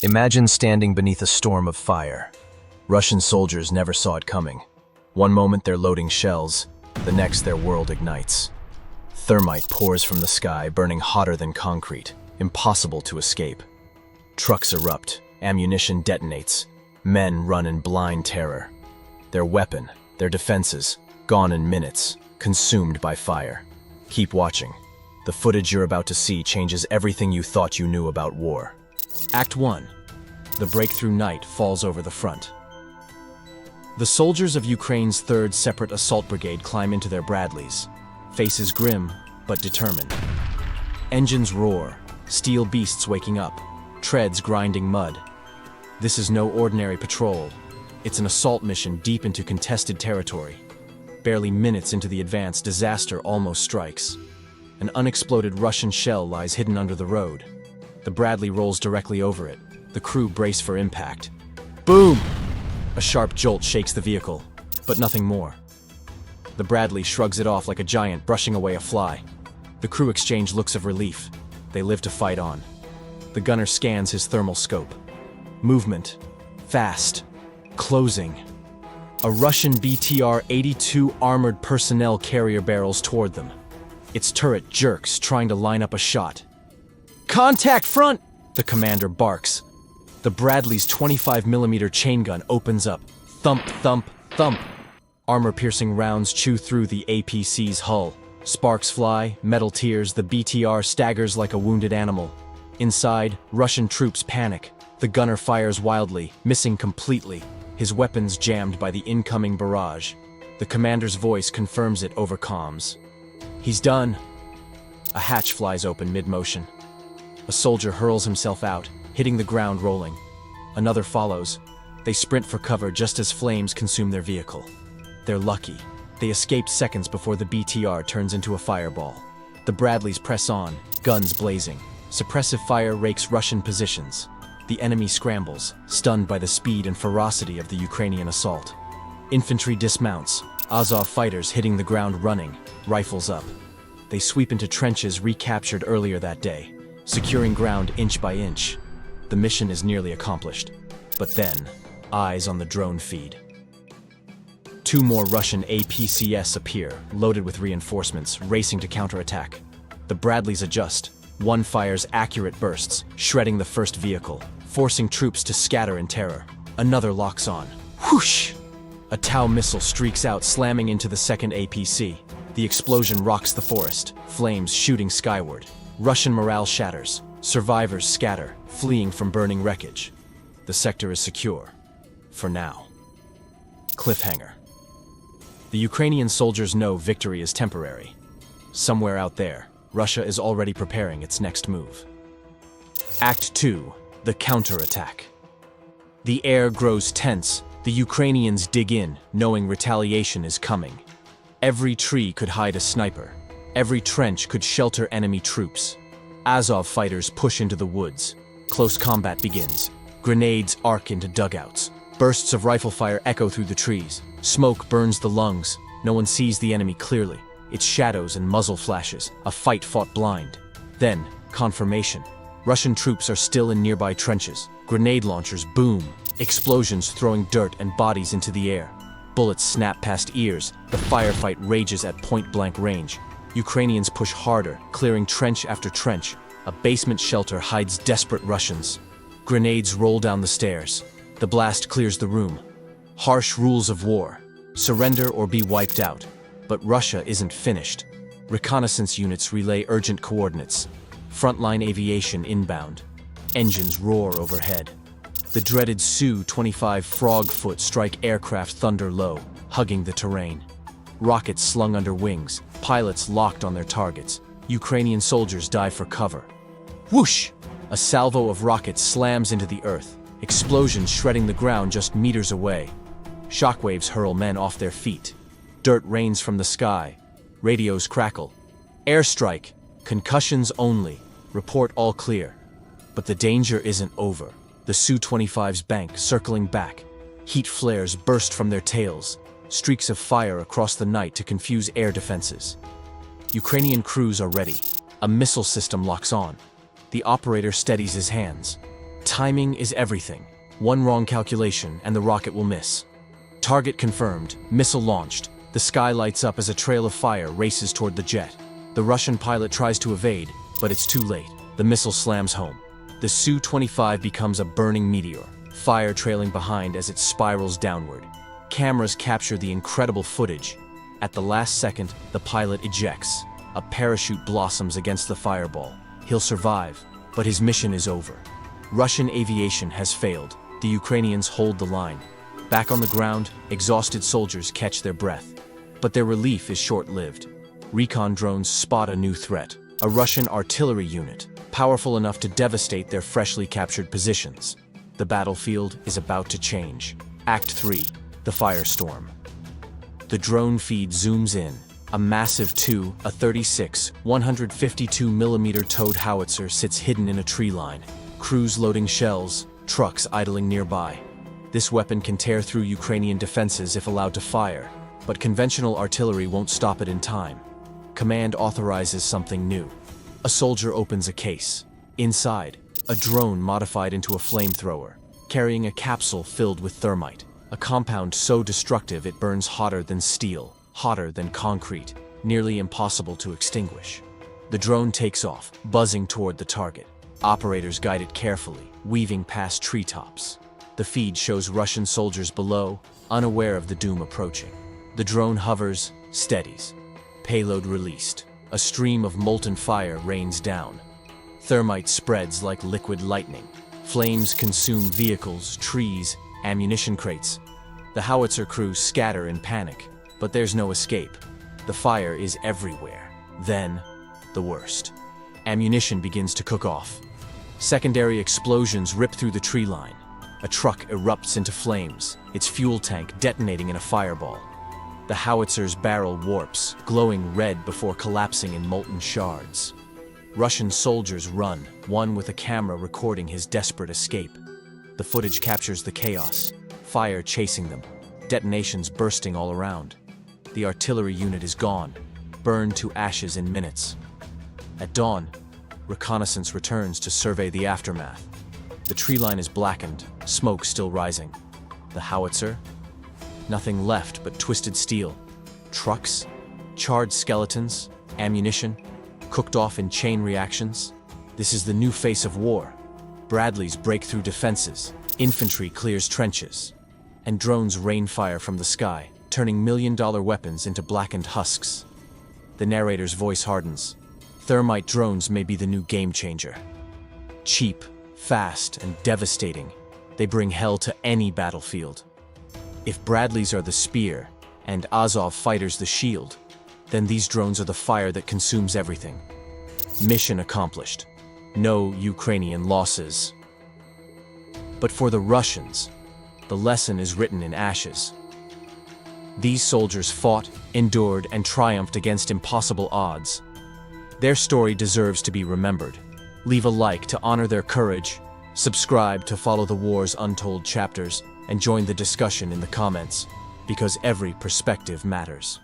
Imagine standing beneath a storm of fire. Russian soldiers never saw it coming. One moment they're loading shells, the next their world ignites. Thermite pours from the sky, burning hotter than concrete, impossible to escape. Trucks erupt, ammunition detonates, men run in blind terror. Their weapon, their defenses, gone in minutes, consumed by fire. Keep watching. The footage you're about to see changes everything you thought you knew about war. Act 1. The breakthrough night falls over the front. The soldiers of Ukraine's 3rd Separate Assault Brigade climb into their Bradleys, faces grim but determined. Engines roar, steel beasts waking up, treads grinding mud. This is no ordinary patrol. It's an assault mission deep into contested territory. Barely minutes into the advance, disaster almost strikes. An unexploded Russian shell lies hidden under the road. The Bradley rolls directly over it. The crew brace for impact. Boom! A sharp jolt shakes the vehicle, but nothing more. The Bradley shrugs it off like a giant brushing away a fly. The crew exchange looks of relief. They live to fight on. The gunner scans his thermal scope. Movement. Fast. Closing. A Russian BTR-82 armored personnel carrier barrels toward them. Its turret jerks, trying to line up a shot. Contact front! The commander barks. The Bradley's 25mm chain gun opens up. Thump, thump, thump. Armor-piercing rounds chew through the APC's hull. Sparks fly, metal tears, the BTR staggers like a wounded animal. Inside, Russian troops panic. The gunner fires wildly, missing completely, his weapons jammed by the incoming barrage. The commander's voice confirms it over comms. He's done. A hatch flies open mid-motion. A soldier hurls himself out, hitting the ground rolling. Another follows. They sprint for cover just as flames consume their vehicle. They're lucky. They escape seconds before the BTR turns into a fireball. The Bradleys press on, guns blazing. Suppressive fire rakes Russian positions. The enemy scrambles, stunned by the speed and ferocity of the Ukrainian assault. Infantry dismounts, Azov fighters hitting the ground running, rifles up. They sweep into trenches recaptured earlier that day, securing ground inch by inch. The mission is nearly accomplished. But then, eyes on the drone feed. 2 more Russian APCs appear, loaded with reinforcements, racing to counterattack. The Bradleys adjust. One fires accurate bursts, shredding the first vehicle, forcing troops to scatter in terror. Another locks on. Whoosh! A Tau missile streaks out, slamming into the second APC. The explosion rocks the forest, flames shooting skyward. Russian morale shatters. Survivors scatter, fleeing from burning wreckage. The sector is secure. For now. Cliffhanger. The Ukrainian soldiers know victory is temporary. Somewhere out there, Russia is already preparing its next move. Act 2. The counterattack. The air grows tense. The Ukrainians dig in, knowing retaliation is coming. Every tree could hide a sniper. Every trench could shelter enemy troops. Azov fighters push into the woods. Close combat begins. Grenades arc into dugouts. Bursts of rifle fire echo through the trees. Smoke burns the lungs. No one sees the enemy clearly. It's shadows and muzzle flashes, a fight fought blind. Then, confirmation. Russian troops are still in nearby trenches. Grenade launchers boom. Explosions throwing dirt and bodies into the air. Bullets snap past ears. The firefight rages at point-blank range. Ukrainians push harder, clearing trench after trench. A basement shelter hides desperate Russians. Grenades roll down the stairs. The blast clears the room. Harsh rules of war. Surrender or be wiped out. But Russia isn't finished. Reconnaissance units relay urgent coordinates. Frontline aviation inbound. Engines roar overhead. The dreaded Su-25 Frogfoot strike aircraft thunder low, hugging the terrain. Rockets slung under wings, pilots locked on their targets. Ukrainian soldiers dive for cover. Whoosh! A salvo of rockets slams into the earth, explosions shredding the ground just meters away. Shockwaves hurl men off their feet. Dirt rains from the sky. Radios crackle. Airstrike. Concussions only. Report all clear. But the danger isn't over. The Su-25's bank circling back. Heat flares burst from their tails. Streaks of fire across the night to confuse air defenses. Ukrainian crews are ready. A missile system locks on. The operator steadies his hands. Timing is everything. One wrong calculation and the rocket will miss. Target confirmed, missile launched. The sky lights up as a trail of fire races toward the jet. The Russian pilot tries to evade, but it's too late. The missile slams home. The Su-25 becomes a burning meteor, fire trailing behind as it spirals downward. Cameras capture the incredible footage. At the last second, the pilot ejects. A parachute blossoms against the fireball. He'll survive, but his mission is over. Russian aviation has failed. The Ukrainians hold the line. Back on the ground, exhausted soldiers catch their breath. But their relief is short-lived. Recon drones spot a new threat, a Russian artillery unit, powerful enough to devastate their freshly captured positions. The battlefield is about to change. Act 3, the firestorm. The drone feed zooms in. A massive 36, 152mm towed howitzer sits hidden in a tree line. Crews loading shells, trucks idling nearby. This weapon can tear through Ukrainian defenses if allowed to fire, but conventional artillery won't stop it in time. Command authorizes something new. A soldier opens a case. Inside, a drone modified into a flamethrower, carrying a capsule filled with thermite, a compound so destructive it burns hotter than steel, hotter than concrete, nearly impossible to extinguish. The drone takes off, buzzing toward the target. Operators guide it carefully, weaving past treetops. The feed shows Russian soldiers below, unaware of the doom approaching. The drone hovers, steadies. Payload released. A stream of molten fire rains down. Thermite spreads like liquid lightning. Flames consume vehicles, trees, ammunition crates. The howitzer crews scatter in panic, but there's no escape. The fire is everywhere. Then, the worst. Ammunition begins to cook off. Secondary explosions rip through the tree line. A truck erupts into flames, its fuel tank detonating in a fireball. The howitzer's barrel warps, glowing red before collapsing in molten shards. Russian soldiers run, one with a camera recording his desperate escape. The footage captures the chaos, fire chasing them, detonations bursting all around. The artillery unit is gone, burned to ashes in minutes. At dawn, reconnaissance returns to survey the aftermath. The tree line is blackened, smoke still rising. The howitzer? Nothing left but twisted steel. Trucks? Charred skeletons? Ammunition? Cooked off in chain reactions? This is the new face of war. Bradleys break through defenses. Infantry clears trenches. And drones rain fire from the sky, turning million-dollar weapons into blackened husks. The narrator's voice hardens. Thermite drones may be the new game-changer. Cheap, fast, and devastating, they bring hell to any battlefield. If Bradleys are the spear, and Azov fighters the shield, then these drones are the fire that consumes everything. Mission accomplished. No Ukrainian losses. But for the Russians, the lesson is written in ashes. These soldiers fought, endured, and triumphed against impossible odds. Their story deserves to be remembered. Leave a like to honor their courage, subscribe to follow the war's untold chapters, and join the discussion in the comments, because every perspective matters.